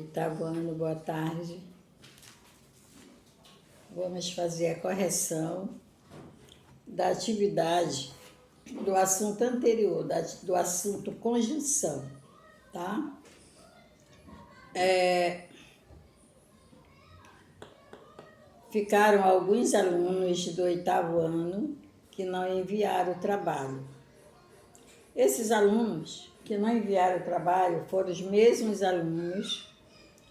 Oitavo ano, boa tarde. Vamos fazer a correção da atividade do assunto anterior, do assunto conjunção, tá? Ficaram alguns alunos do oitavo ano que não enviaram o trabalho. Esses alunos que não enviaram o trabalho foram os mesmos alunos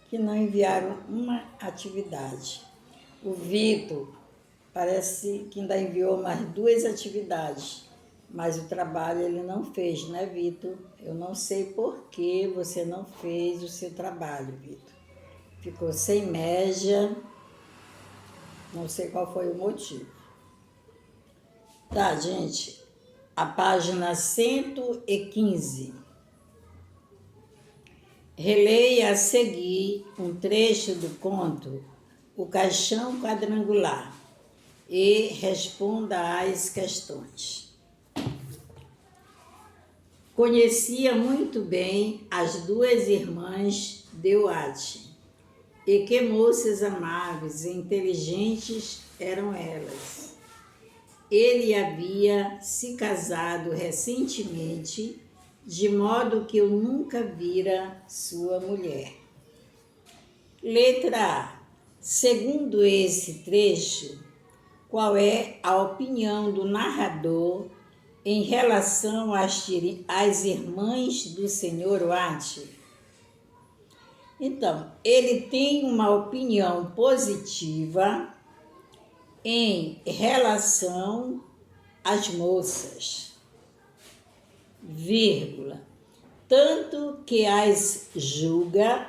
que não enviaram uma atividade. O Vitor parece que ainda enviou mais 2 atividades, mas o trabalho ele não fez, né, Vitor? Eu não sei por que você não fez o seu trabalho, Vitor. Ficou sem média, não sei qual foi o motivo. Tá, gente? A página 115. Releia a seguir um trecho do conto O Caixão Quadrangular e responda às questões. Conhecia muito bem as 2 irmãs de Watty, e que moças amáveis e inteligentes eram elas. Ele havia se casado recentemente, de modo que eu nunca vira sua mulher. Letra A. Segundo esse trecho, qual é a opinião do narrador em relação às irmãs do Sr. Watty? Então, ele tem uma opinião positiva em relação às moças, vírgula, tanto que as julga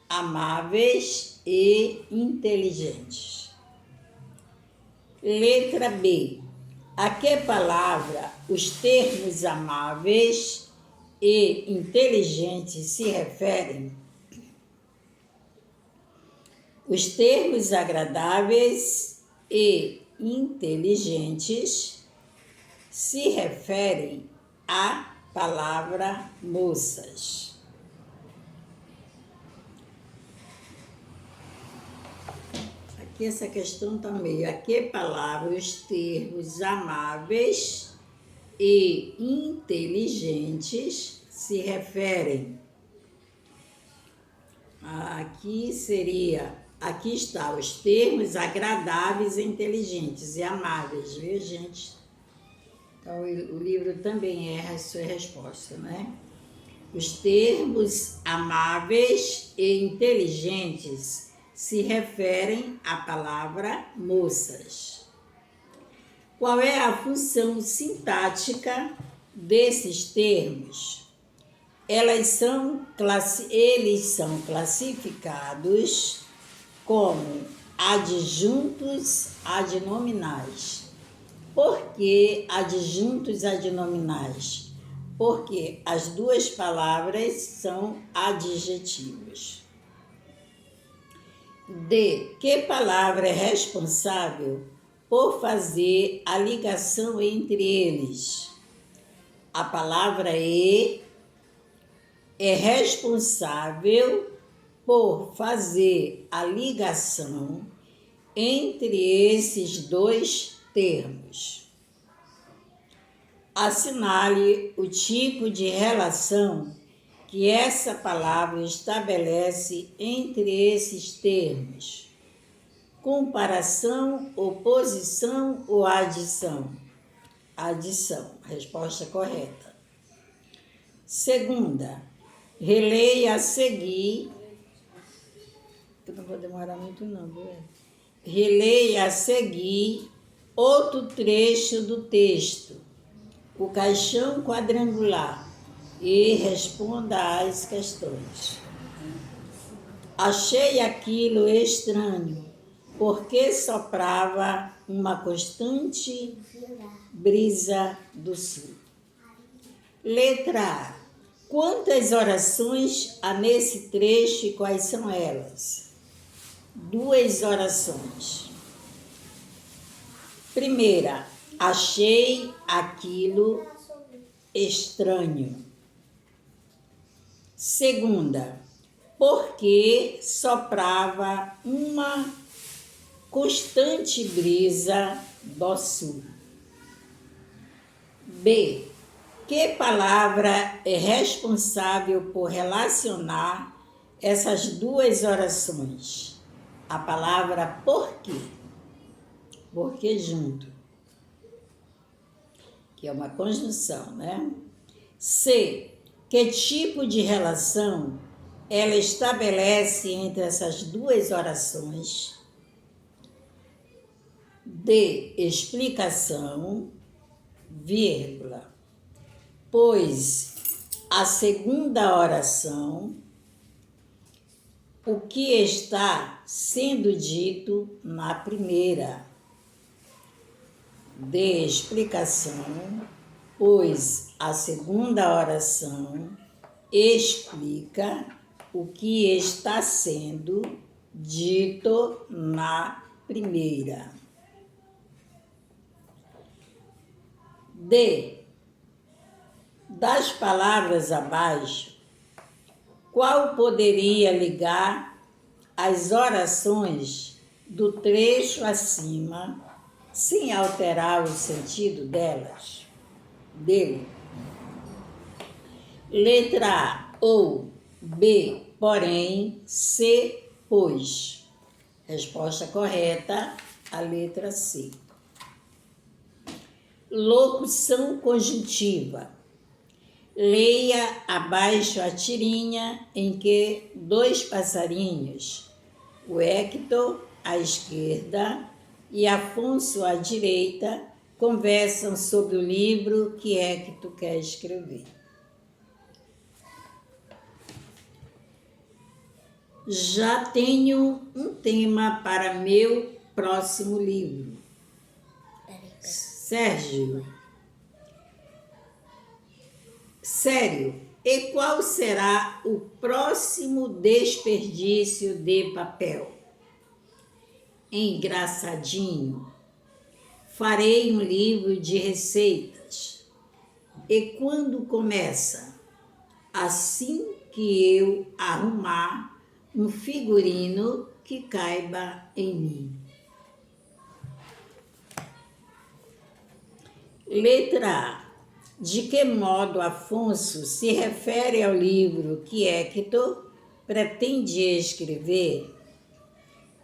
amáveis e inteligentes. Letra B. A que palavra os termos amáveis e inteligentes se referem? Os termos agradáveis e inteligentes se referem à palavra moças. Aqui essa questão está meio. A que palavra os termos amáveis e inteligentes se referem? Aqui está os termos agradáveis e inteligentes e amáveis, viu, gente? Então, o livro também erra a sua resposta, né? Os termos amáveis e inteligentes se referem à palavra moças. Qual é a função sintática desses termos? Eles são classificados como adjuntos adnominais. Por que adjuntos adnominais? Porque as 2 palavras são adjetivos. D. Que palavra é responsável por fazer a ligação entre eles? A palavra E é responsável por fazer a ligação entre esses 2 termos. Assinale o tipo de relação que essa palavra estabelece entre esses termos. Comparação, oposição ou adição? Adição, resposta correta. Segunda, releia a seguir. Eu não vou demorar muito não, viu? Releia a seguir outro trecho do texto, O Caixão Quadrangular, e responda às questões. Achei aquilo estranho, porque soprava uma constante brisa do sul. Letra A. Quantas orações há nesse trecho e quais são elas? 2 orações. Primeira, achei aquilo estranho. Segunda, porque soprava uma constante brisa do sul. B. Que palavra é responsável por relacionar essas duas orações? A palavra porque. Porque junto. Que é uma conjunção, né? C. Que tipo de relação ela estabelece entre essas duas orações? D. Explicação, vírgula. Pois a segunda oração, o que está sendo dito na primeira. D. Explicação, pois a segunda oração explica o que está sendo dito na primeira. D. Das palavras abaixo, qual poderia ligar as orações do trecho acima sem alterar o sentido delas? Dele. Letra A ou B, porém, C, pois. Resposta correta, a letra C. Locução conjuntiva. Leia abaixo a tirinha em que dois passarinhos, o Hector à esquerda e Afonso à direita, conversam sobre o livro que Hector quer escrever. Já tenho um tema para meu próximo livro. Sérgio. Sério, e qual será o próximo desperdício de papel? Engraçadinho. Farei um livro de receitas. E quando começa? Assim que eu arrumar um figurino que caiba em mim. Letra A. De que modo Afonso se refere ao livro que Hector pretende escrever?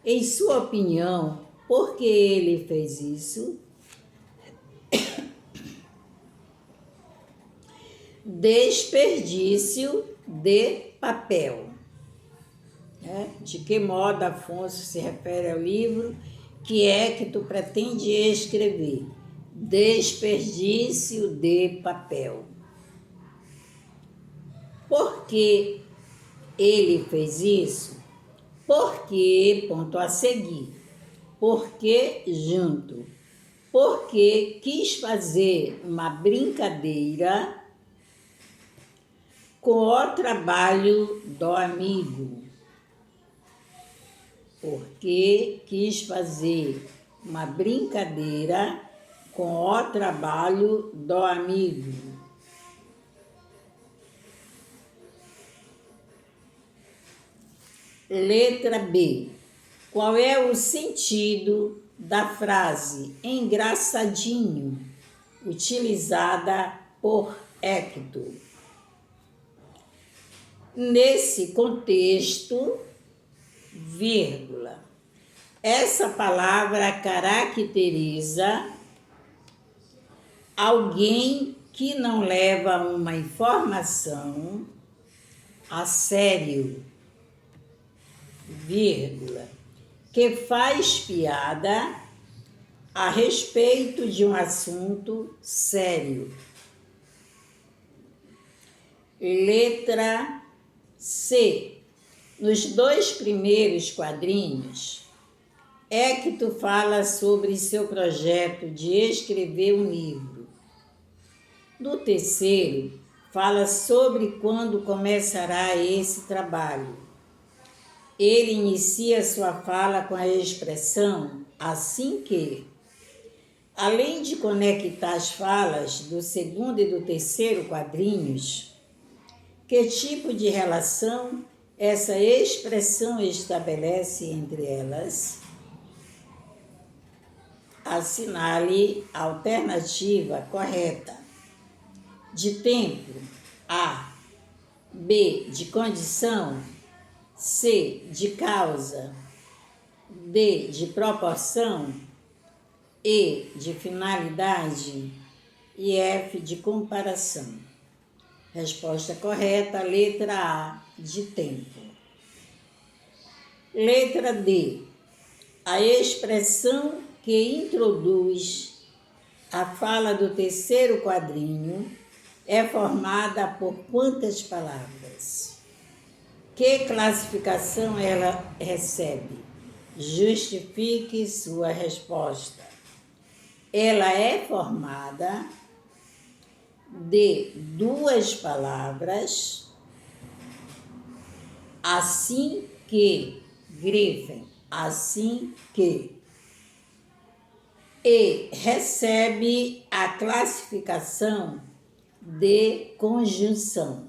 Em sua opinião, por que ele fez isso? Desperdício de papel. De que modo Afonso se refere ao livro que Hector pretende escrever? Desperdício de papel. Por que ele fez isso? Porque, ponto a seguir, porque junto, porque quis fazer uma brincadeira com o trabalho do amigo. Porque quis fazer uma brincadeira com o trabalho do amigo. Letra B. Qual é o sentido da frase engraçadinho, utilizada por Hector? Nesse contexto, vírgula, essa palavra caracteriza alguém que não leva uma informação a sério, vírgula, que faz piada a respeito de um assunto sério. Letra C. Nos dois primeiros quadrinhos, Hector fala sobre seu projeto de escrever um livro. No terceiro, fala sobre quando começará esse trabalho. Ele inicia sua fala com a expressão assim que, além de conectar as falas do segundo e do terceiro quadrinhos, que tipo de relação Essa expressão estabelece entre elas. Assinale a alternativa correta. De tempo, A. B. De condição, C. De causa, D. De proporção, E. De finalidade e F. De comparação. Resposta correta, letra A. De tempo. Letra D. A expressão que introduz a fala do terceiro quadrinho é formada por quantas palavras? Que classificação ela recebe? Justifique sua resposta. Ela é formada de duas palavras, assim que, grifem, assim que, e recebe a classificação de conjunção.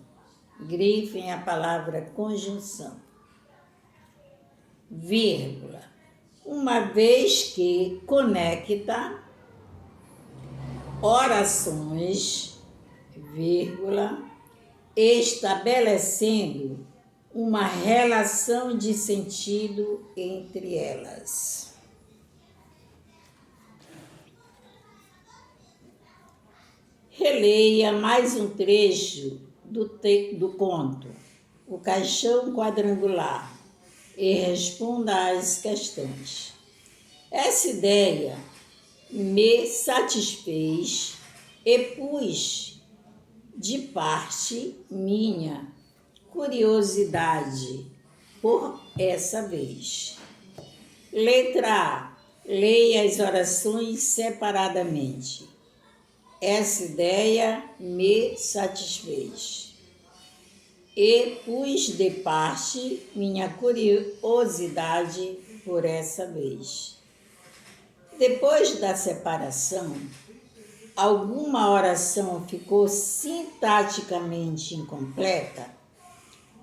Grifem a palavra conjunção. Vírgula. Uma vez que conecta orações, vírgula, estabelecendo uma relação de sentido entre elas. Releia mais um trecho do conto, O Caixão Quadrangular, e responda às questões. Essa ideia me satisfez e pus de parte minha curiosidade por essa vez. Letra A. Leia as orações separadamente. Essa ideia me satisfez e pus de parte minha curiosidade por essa vez. Depois da separação, alguma oração ficou sintaticamente incompleta,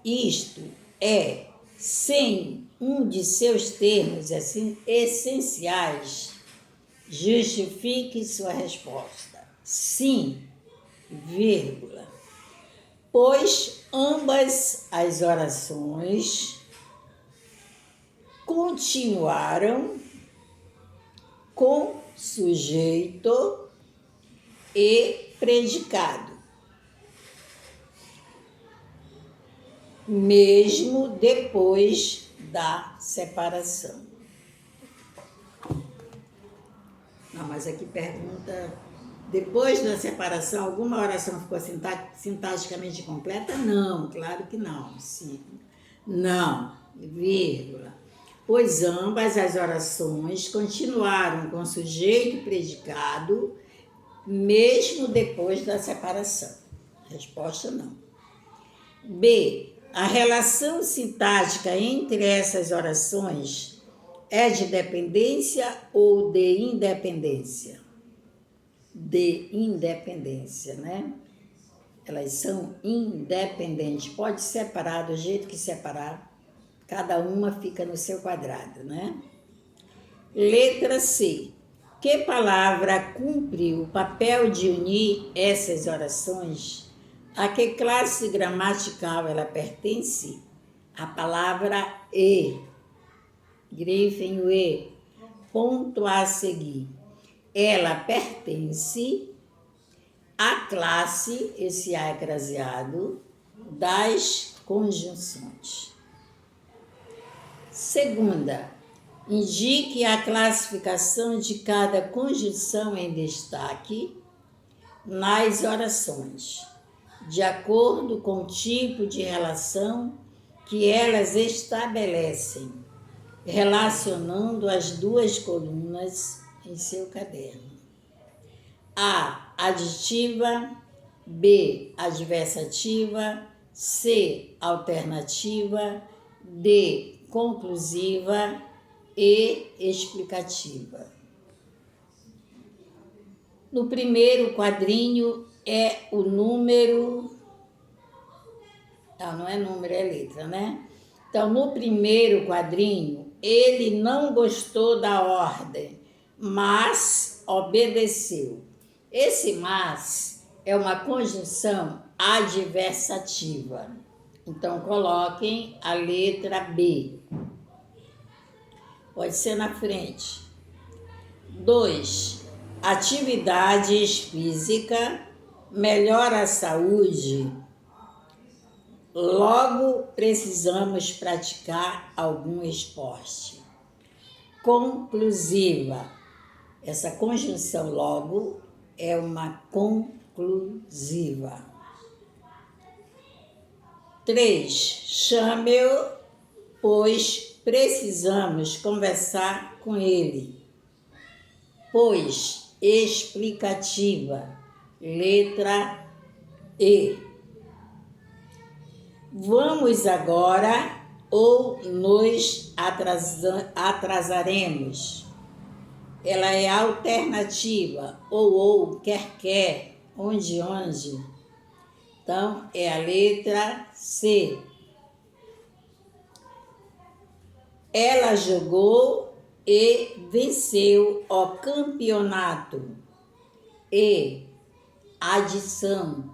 isto é, sem um de seus termos essenciais, justifique sua resposta. Sim, vírgula, pois ambas as orações continuaram com sujeito e predicado, mesmo depois da separação. Não, mas aqui pergunta, depois da separação, alguma oração ficou sintaticamente completa? Não, claro que não. Sim. Não, vírgula. Pois ambas as orações continuaram com sujeito e predicado, mesmo depois da separação. Resposta não. B. A relação sintática entre essas orações é de dependência ou de independência? De independência, né? Elas são independentes. Pode separar do jeito que separar, cada uma fica no seu quadrado, né? Letra C. Que palavra cumpre o papel de unir essas orações? A que classe gramatical ela pertence? A palavra e. Grifem o e. Ponto a seguir. Ela pertence à classe, esse A é craseado, das conjunções. Segunda, indique a classificação de cada conjunção em destaque nas orações, de acordo com o tipo de relação que elas estabelecem, relacionando as duas colunas em seu caderno. A. Aditiva. B. Adversativa. C. Alternativa. D. Conclusiva. E. Explicativa. No primeiro quadrinho é o número... Não é número, é letra, né? Então, no primeiro quadrinho, ele não gostou da ordem, mas obedeceu. Esse mas é uma conjunção adversativa. Então, coloquem a letra B. Pode ser na frente. 2. Atividades físicas melhora a saúde. Logo, precisamos praticar algum esporte. Conclusiva. Essa conjunção logo é uma conclusiva. 3. Chame-o, pois precisamos conversar com ele. Pois, explicativa. Letra E. Vamos agora ou nos atrasaremos. Ela é alternativa, ou, quer, onde. Então, é a letra C. Ela jogou e venceu o campeonato. E, adição.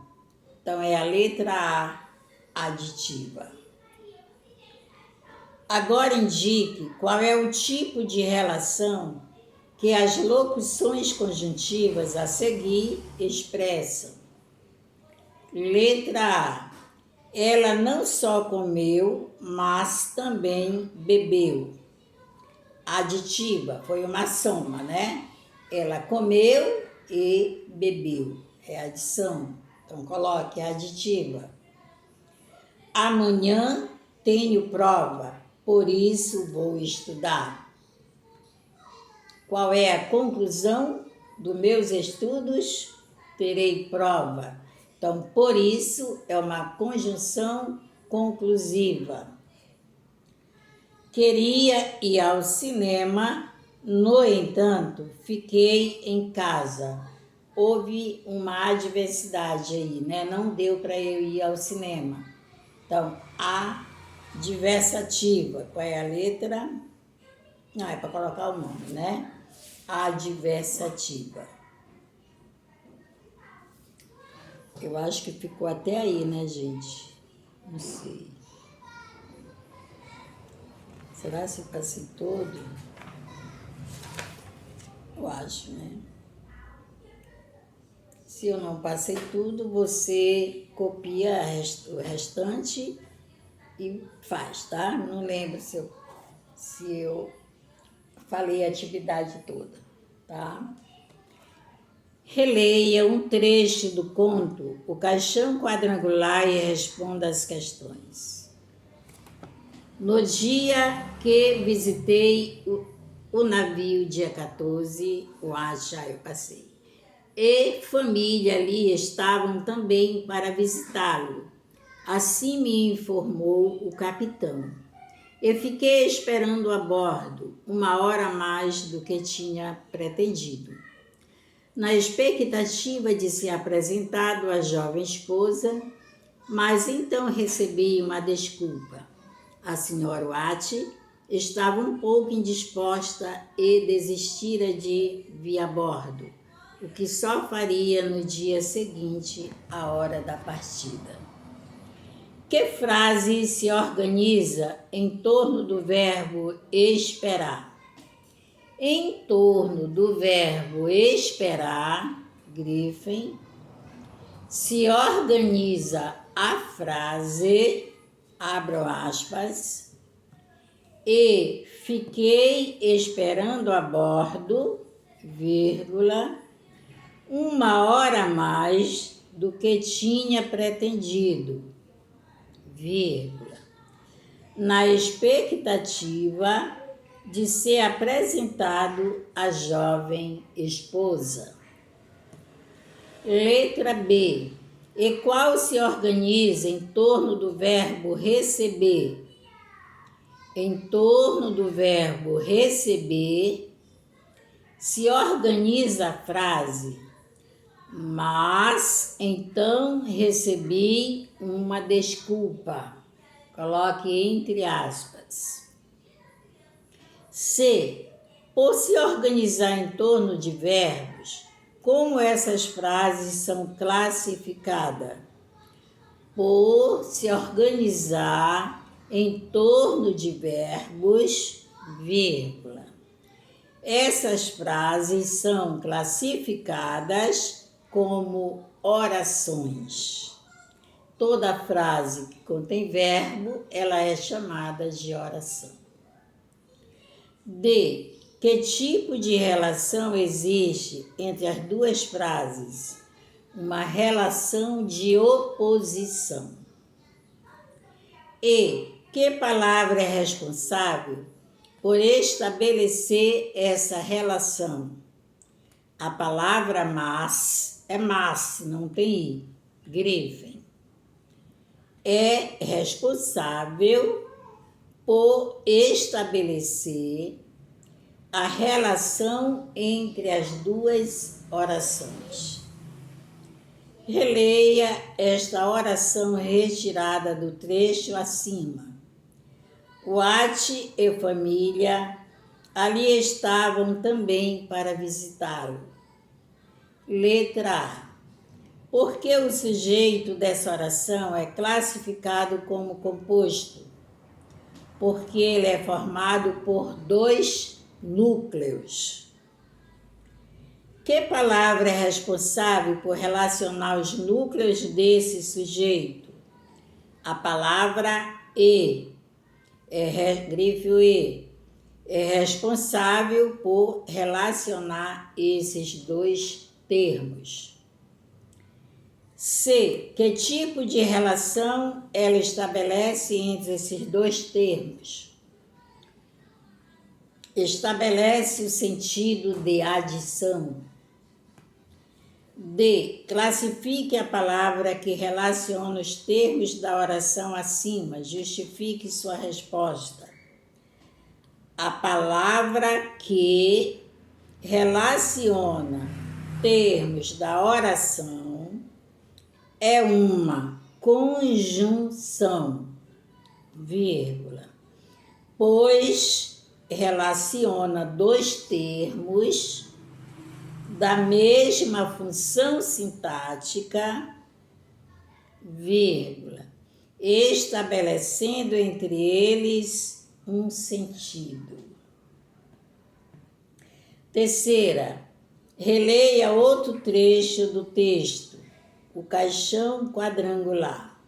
Então, é a letra A, aditiva. Agora indique qual é o tipo de relação que as locuções conjuntivas a seguir expressam. Letra A. Ela não só comeu, mas também bebeu. Aditiva, foi uma soma, né? Ela comeu e bebeu. É adição. Então, coloque a aditiva. Amanhã tenho prova, por isso vou estudar. Qual é a conclusão dos meus estudos? Terei prova. Então, por isso, é uma conjunção conclusiva. Queria ir ao cinema, no entanto, fiquei em casa. Houve uma adversidade aí, né? Não deu para eu ir ao cinema. Então, adversativa. Qual é a letra? É para colocar o nome, né? Adversativa. Eu acho que ficou até aí, né, gente? Não sei. Será que eu passei todo? Eu acho, né? Se eu não passei tudo, você copia o restante e faz, tá? Não lembro se eu falei a atividade toda, tá? Releia um trecho do conto O Caixão Quadrangular e responda as questões. No dia que visitei o navio, dia 14, eu passei. E família ali estavam também para visitá-lo. Assim me informou o capitão. Eu fiquei esperando a bordo 1 hora a mais do que tinha pretendido, na expectativa de ser apresentado à jovem esposa, mas então recebi uma desculpa. A senhora Watty estava um pouco indisposta e desistira de vir a bordo, o que só faria no dia seguinte à hora da partida. Que frase se organiza em torno do verbo esperar? Em torno do verbo esperar, grifem, se organiza a frase, abro aspas, e fiquei esperando a bordo, vírgula, 1 hora a mais do que tinha pretendido, vírgula, na expectativa de ser apresentado à jovem esposa. Letra B. E qual se organiza em torno do verbo receber? Em torno do verbo receber se organiza a frase: mas então recebi uma desculpa. Coloque entre aspas. C. Por se organizar em torno de verbos, como essas frases são classificadas? Por se organizar em torno de verbos, vírgula. Essas frases são classificadas como orações. Toda frase que contém verbo, ela é chamada de oração. D. Que tipo de relação existe entre as duas frases? Uma relação de oposição. E. Que palavra é responsável por estabelecer essa relação? A palavra mas é mas, não tem i, grife. É responsável por estabelecer a relação entre as duas orações. Releia esta oração retirada do trecho acima. Watt e família ali estavam também para visitá-lo. Letra A. Por que o sujeito dessa oração é classificado como composto? Porque ele é formado por dois núcleos. Que palavra é responsável por relacionar os núcleos desse sujeito? A palavra e, grife o e, é responsável por relacionar esses dois termos. C. Que tipo de relação ela estabelece entre esses dois termos? Estabelece o sentido de adição. D. Classifique a palavra que relaciona os termos da oração acima. Justifique sua resposta. A palavra que relaciona termos da oração é uma conjunção, vírgula, pois relaciona dois termos da mesma função sintática, vírgula, estabelecendo entre eles um sentido. Terceira, releia outro trecho do texto, o caixão quadrangular.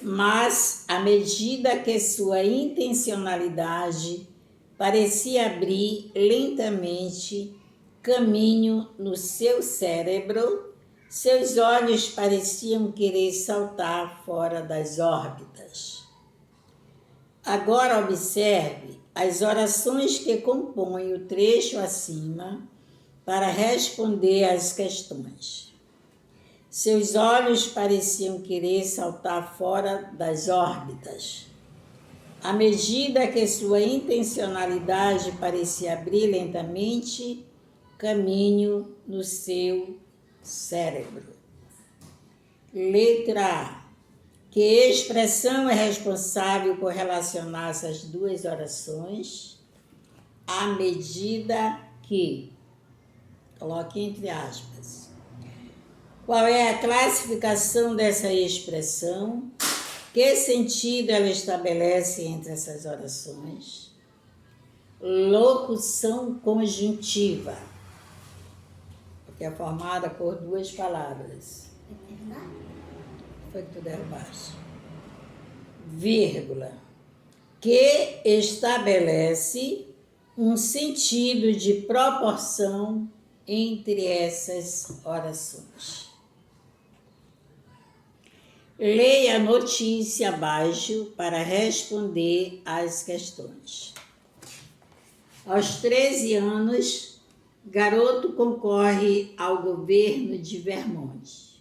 Mas, à medida que sua intencionalidade parecia abrir lentamente caminho no seu cérebro, seus olhos pareciam querer saltar fora das órbitas. Agora observe as orações que compõem o trecho acima para responder às questões. Seus olhos pareciam querer saltar fora das órbitas. À medida que sua intencionalidade parecia abrir lentamente caminho no seu cérebro. Letra A. Que expressão é responsável por relacionar essas duas orações? À medida que. Coloque entre aspas. Qual é a classificação dessa expressão? Que sentido ela estabelece entre essas orações? Locução conjuntiva, que é formada por duas palavras. Foi que tu derrubaste. Vírgula. Que estabelece um sentido de proporção entre essas orações. Leia a notícia abaixo para responder às questões. Aos 13 anos, garoto concorre ao governo de Vermont.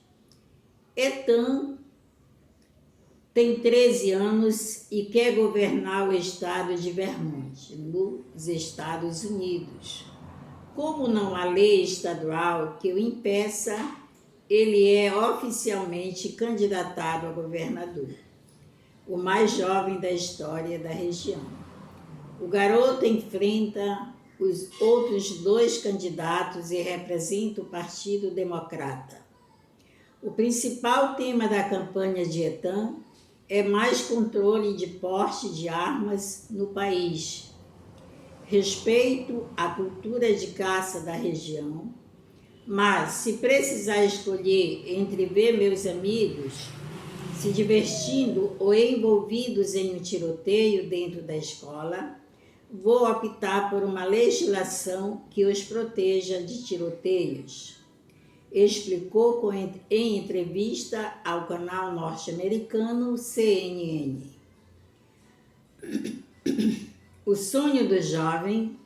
Ethan tem 13 anos e quer governar o estado de Vermont, nos Estados Unidos. Como não há lei estadual que o impeça, ele é oficialmente candidatado a governador. o mais jovem da história da região. O garoto enfrenta os outros 2 candidatos e representa o Partido Democrata. O principal tema da campanha de Ethan é mais controle de porte de armas no país, respeito à cultura de caça da região, mas se precisar escolher entre ver meus amigos se divertindo ou envolvidos em um tiroteio dentro da escola, vou optar por uma legislação que os proteja de tiroteios, explicou em entrevista ao canal norte-americano CNN. O sonho do jovem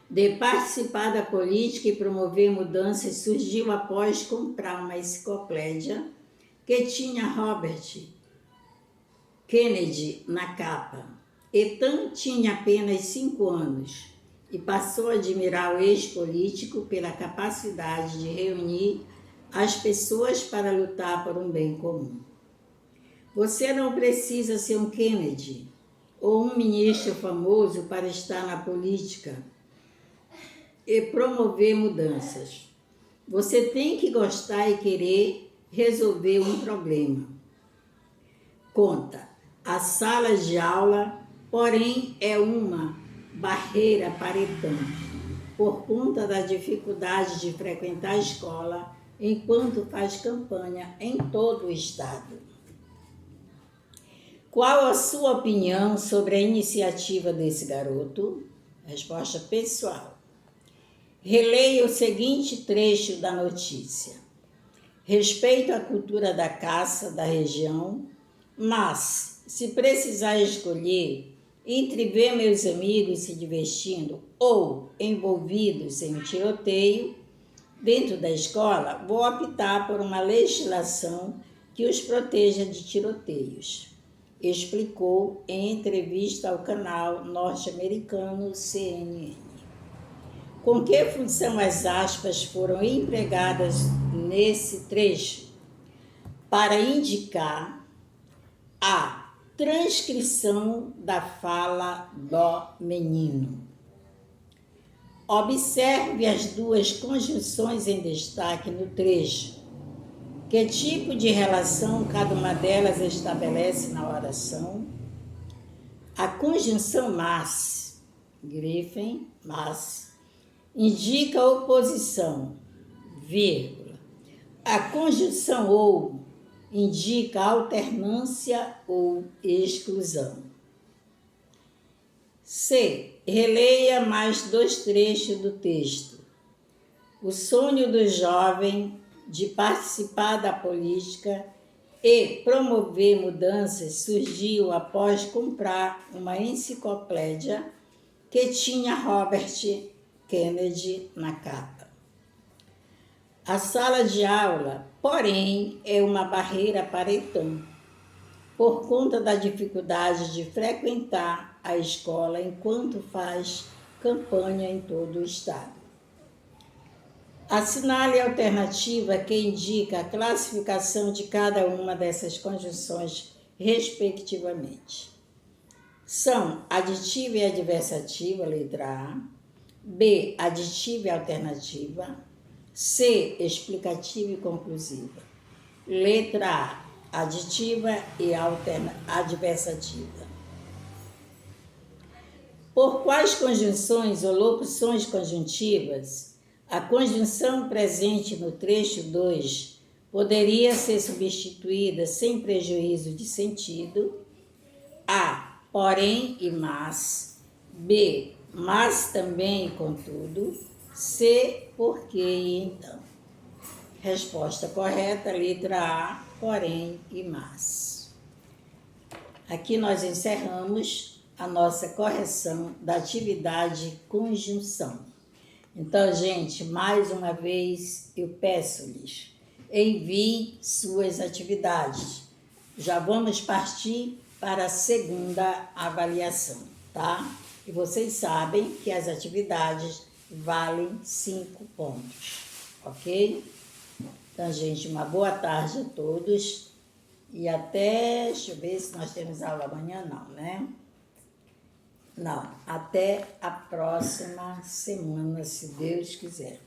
de participar da política e promover mudanças surgiu após comprar uma enciclopédia que tinha Robert Kennedy na capa. Ethan tinha apenas 5 anos e passou a admirar o ex-político pela capacidade de reunir as pessoas para lutar por um bem comum. Você não precisa ser um Kennedy ou um ministro famoso para estar na política e promover mudanças. Você tem que gostar e querer resolver um problema. Conta, a sala de aula, porém, é uma barreira para Ethan, por conta da dificuldade de frequentar a escola enquanto faz campanha em todo o estado. Qual a sua opinião sobre a iniciativa desse garoto? Resposta pessoal. Releia o seguinte trecho da notícia. Respeito à cultura da caça da região, mas, se precisar escolher entre ver meus amigos se divertindo ou envolvidos em um tiroteio dentro da escola, vou optar por uma legislação que os proteja de tiroteios, explicou em entrevista ao canal norte-americano CNN. Com que função as aspas foram empregadas nesse trecho? Para indicar a transcrição da fala do menino. Observe as 2 conjunções em destaque no trecho. Que tipo de relação cada uma delas estabelece na oração? A conjunção mas, Griffin, mas, indica oposição, vírgula. A conjunção ou indica alternância ou exclusão. C. Releia mais 2 trechos do texto. O sonho do jovem de participar da política e promover mudanças surgiu após comprar uma enciclopédia que tinha Robert Kennedy na capa. A sala de aula, porém, é uma barreira para Ethan, por conta da dificuldade de frequentar a escola enquanto faz campanha em todo o estado. Assinale a alternativa que indica a classificação de cada uma dessas conjunções, respectivamente. São aditiva e adversativa, letra A. B, aditiva e alternativa. C, explicativa e conclusiva. Letra A, aditiva e adversativa. Por quais conjunções ou locuções conjuntivas a conjunção presente no trecho 2 poderia ser substituída sem prejuízo de sentido? A, porém e mas. B, mas também e contudo. C, porque e então. Resposta correta, letra A, porém e mas. Aqui nós encerramos a nossa correção da atividade conjunção. Então, gente, mais uma vez eu peço-lhes, enviem suas atividades. Já vamos partir para a segunda avaliação, tá? E vocês sabem que as atividades valem 5 pontos, ok? Então, gente, uma boa tarde a todos E até, deixa eu ver se nós temos aula amanhã, não, né? Não, até a próxima semana, se Deus quiser.